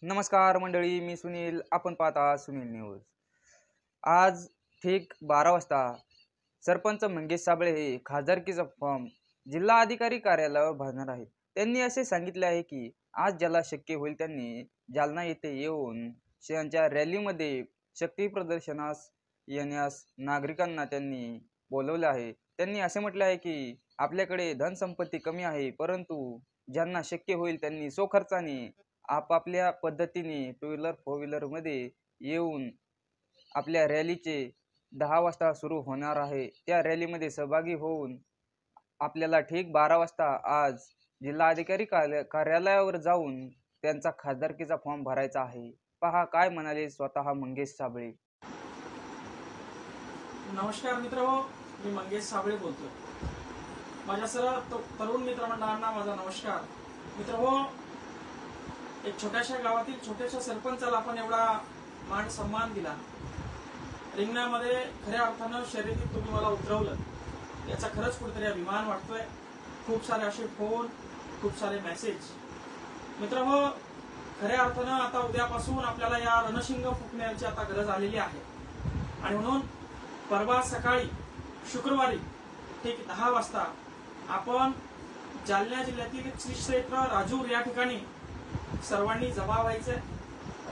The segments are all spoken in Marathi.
नमस्कार मंडळी, मी सुनील. आपण पाहता सुनील न्यूज. आज ठीक 12 वाजता सरपंच मंगेश साबळे हे खासदारकीचा फॉर्म जिल्हा अधिकारी कार्यालयावर भरणार आहेत. त्यांनी असे सांगितले आहे की आज ज्याला शक्य होईल त्यांनी जालना येथे येऊन त्यांच्या रॅलीमध्ये शक्ती प्रदर्शनास येण्यास नागरिकांना त्यांनी बोलवले आहे. त्यांनी असे म्हटले आहे की आपल्याकडे धनसंपत्ती कमी आहे, परंतु ज्यांना शक्य होईल त्यांनी स्वखर्चाने आपापल्या पद्धतीने टू व्हीलर फोर व्हीलरमध्ये येऊन आपल्या रॅलीचे 10 वाजता सुरू होणार आहे. त्या रॅलीमध्ये सहभागी होऊन आपल्याला ठीक 12 वाजता आज जिल्हाधिकारी कार्यालयावर जाऊन त्यांचा खासदारकीचा फॉर्म भरायचा आहे. पहा काय म्हणाले स्वतः मंगेश साबळे. नमस्कार मित्रहो, मी मंगेश साबळे बोलतोय. माझ्या सर्व तरुण मित्रमंडळांना माझा नमस्कार. मित्रहो, एक छोट्याशा गावातील छोट्याशा सरपंचाला आपण एवढा मान सन्मान दिला. रिंगणामध्ये खऱ्या अर्थानं शर्यतीत तुम्ही मला उतरवलं, याचा खरंच कुठेतरी अभिमान वाटतोय. खूप सारे असे फोन, खूप सारे मेसेज. मित्रहो, खऱ्या अर्थानं आता उद्यापासून आपल्याला या रणशिंग फुकण्याची आता गरज आलेली आहे. आणि म्हणून परवा सकाळी शुक्रवारी ठीक 10 वाजता आपण जालना जिल्ह्यातील श्री क्षेत्र राजूर या ठिकाणी सर्वांनी जमा व्हायचंय.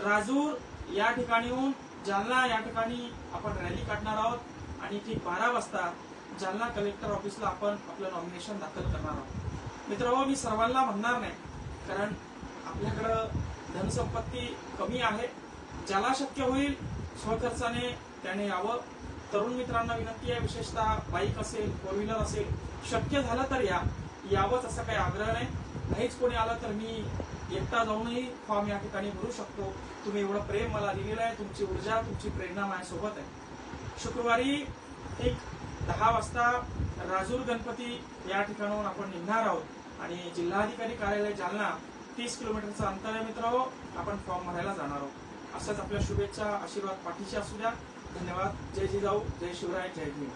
राजूर या ठिकाणीहून जालना या ठिकाणी आपण रॅली काढणार आहोत आणि ठीक 12 वाजता जालना कलेक्टर ऑफिसला आपण आपलं नॉमिनेशन दाखल करणार आहोत. मित्रहो, मी सर्वांना म्हणणार नाही, कारण आपल्याकडं धनसंपत्ती कमी आहे. ज्याला शक्य होईल स्वखर्चाने त्याने यावं. तरुण मित्रांना विनंती आहे, विशेषतः बाईक असेल, फोर व्हीलर असेल, शक्य झालं तर यावंच असं काही आग्रह नाही. नाहीच कोणी आलं तर मी एकटा जाऊनही फॉर्म या ठिकाणी भरू शकतो. तुम्ही एवढं प्रेम मला दिलेलं आहे, तुमची ऊर्जा, तुमची प्रेरणा माझ्यासोबत आहे. शुक्रवारी एक 10 वाजता राजूर गणपती या ठिकाणाहून आपण निघणार आहोत आणि जिल्हाधिकारी कार्यालय जालना 30 किलोमीटरचं अंतर आहे. मित्रांनो, आपण फॉर्म भरायला जाणार आहोत. असंच आपल्या शुभेच्छा, आशीर्वाद पाठीशी असू द्या. धन्यवाद. जय जिजाऊ, जय शिवराय, जय भीम.